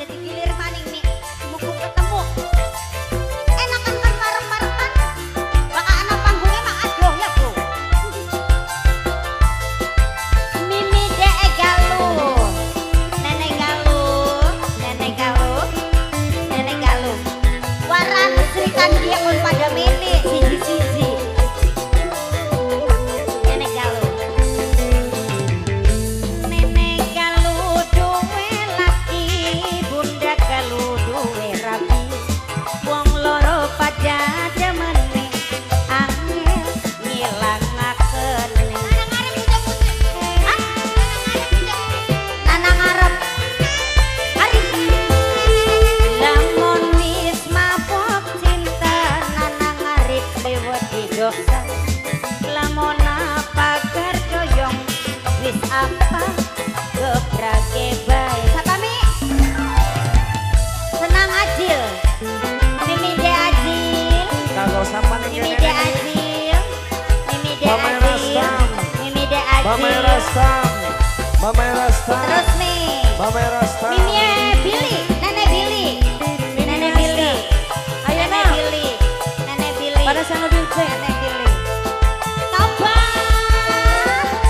digilir maning nih mumpung ketemu enakan kan marem-mareman bakal ana panggungnya mak adoh ya bro. Mimi dek galuh nenek galuh nenek galuh nenek galuh waran serikan dia pun pada milih siji-siji nenek galuh nenek galuh duwe laki bunda galuh duwe rabi wong loro pada demene angel ngilangaken nana ngarep arif lamun wis mabok cinta nana ngarep lewati dosa lamun apa doyong wis apa gebrake bae sapami senang ajil mimi de ajil Kalau sampan mimi de ajil mimi de Mama ajil Rastam. mimi de Mama ajil Rastam, Mama Rastam, terus nih Mama Rastam. mimi Billy nenek Billy nenek Billy Ayo nenek nah, Billy nenek Billy pada sana Bilce. nenek Billy coba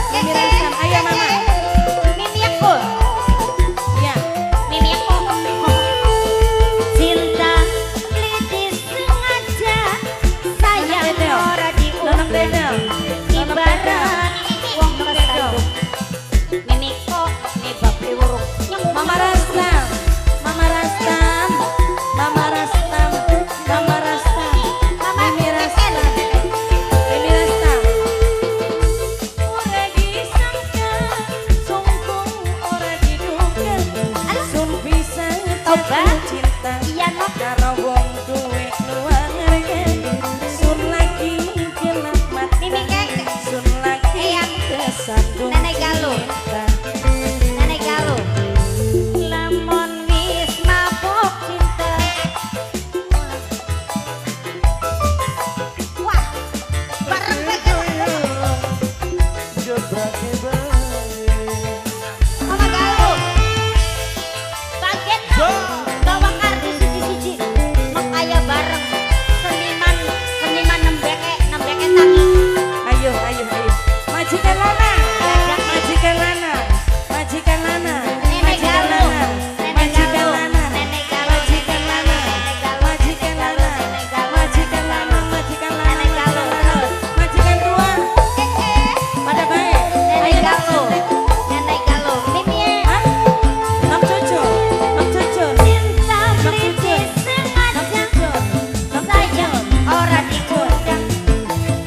Mimi Rastam, ayo mama. mimi aku Ya, mimi aku cinta beli sengaja sayang Dedel. ora Nonong diundang Dedel. ibarat wong kesandung mimi kok nih babli wurung Mama Rastam, Mama Rastam, Mama Rastam, Mama Rastam, Mimi Rastam, Mimi Rastam. Ora disangka, sungguh ora diduga, sun bisa jatuh cinta iya nok karo wong duwe keluarga. Sun lagi gelap mata, mimi kek sun lagi Eyang. kesandung Nenek Galuh. cinta. nenek galuh lamun wis mabok cinta wah bareng Gebrake bae. Mama Galuh bagian bawa kartu siji-siji mek aya bareng seniman seniman nembeke tangi Ayo, ayo, ayo. Majikan Lana, majikan Lana, majikan Lana, nenek majikan galuh Lana, nenek majikan galuh Lana, nenek galuh majikan Lana, majikan Lana, majikan Lana, majikan Lana, nenek galuh terus majikan tua, pada baik. nenek Ayo, galuh nenek galuh mimi Hah? Nok cucu, nok cucu, cinta nok beli cucu, nok sengaja cucu, nok sayang ora diundang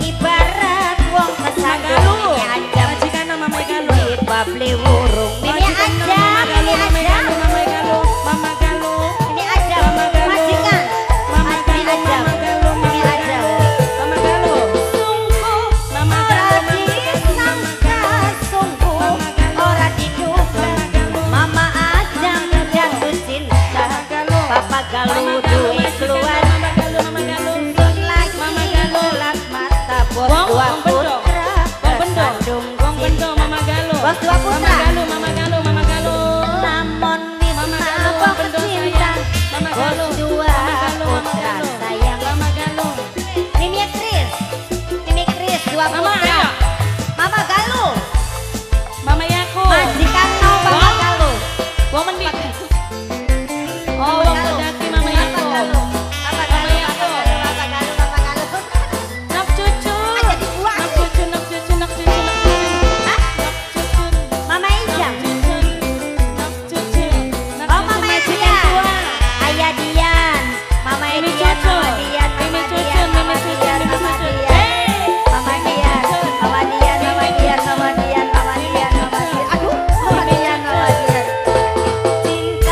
ibarat wong kesandung Magalu, ini aja majikan nama Magalu. duit babli wurung mimi Majikan aja Mama mimi Galuh, aja Mama Galuh, Mama Galuh. mimi aja Mama Galuh. majikan Mama mimi Galuh, aja Mama Galuh, mimi Mama aja Galuh, Mama Galuh. sungguh Mama ora Galuh, Mama Galuh, disangka sungguh Mama Galuh. ora diduga mama aja jatuh cinta Mama Galuh. papa galuh Mama Galuh, duit majikan keluar Mama Galuh, Mama Galuh. Sun lagi Mama Galuh. gelap mata bos Wong, dua wong bendo. putra Wong bendo. kesandung Wong bendo, cinta. Mama Galuh. Bos dua Mama putra Galuh, Mama Galuh, Mama Galuh. lamun wis Mama Galuh, mabok bendo cinta sayang. Mama bos Galuh. dua Mama Galuh, Mama putra Galuh. sayang Mama Galuh. Mimi Kris dua Mama, putra ayo. Mama Galuh Mama Yaku. majikan no Mama Wong. Galuh Wong mendi. Oh, wong sedaki Mama Yaku. Mama Galuh Mama Galuh Yaku. Mama Galuh Mama Galuh Nok cucu. Aja dibuang. Nok cucu, nok cucu, nok cucu, nok cucu. Hah? Nok cucu. Mama Ijam Nok cucu. Nok Oh cucu, Mama majikan Dian tua. Ayah Dian Mama Mimi Dian cucu. Mama Dian Mama Mimi cucu, Dian Mimi Mama cucu, Dian Mimi Mama cucu. Dian Hey! Mama Dian Mama Dian Mama Dian Mama Dian Mama Dian Mama Dian aduh Mama Dian Mama Dian cinta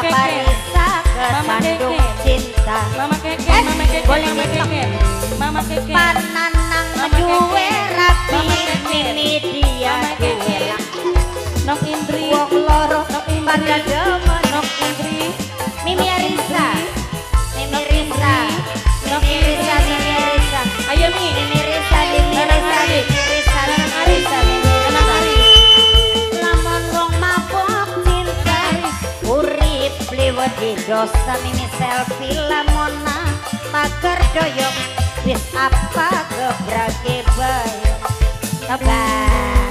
Keke. Parisa ke Mama Sandung Keke. Cinta Mama Keke, Mama Keke, boleh Mama TikTok. Keke. Mama Keke. Pananang Mama duwe Keke. rapi Mama Keke. mimi dia Mama Keke. duwe lah Nok Indri. wong loro Nok Indri. pada demen Nok Indri. Mimi Arisa Mimi Risa Nok Mimi Risa Indri. Mimi Risa Ayo Mi. Mimi Risa Mimi Nanang Risa Ari. Mimi Risa Nanang Mimi Ari. Risa Mimi Nanang Risa Ari. lamun wong mabok cinta urip liwat di dosa mimi selfie lamona pager doyong wis apa gebrake bae bye